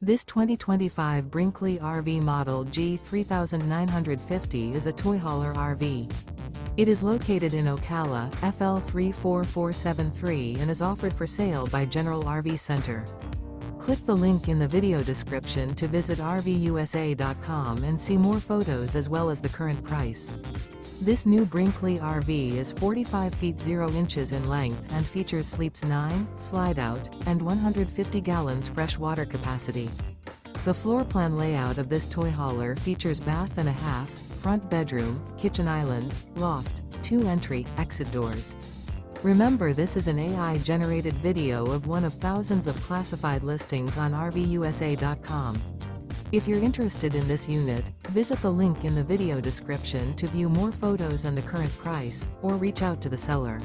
This 2025 Brinkley RV Model G 3950 is a toy hauler RV. It is located in Ocala, FL 34473 and is offered for sale by General RV Center. Click the link in the video description to visit RVUSA.com and see more photos as well as the current price. This new Brinkley RV is 45 feet 0 inches in length and features sleeps 9, slide-out, and 150 gallons fresh water capacity. The floor plan layout of this toy hauler features bath and a half, front bedroom, kitchen island, loft, 2 entry, exit doors. Remember, this is an AI-generated video of one of thousands of classified listings on RVUSA.com. If you're interested in this unit, visit the link in the video description to view more photos and the current price, or reach out to the seller.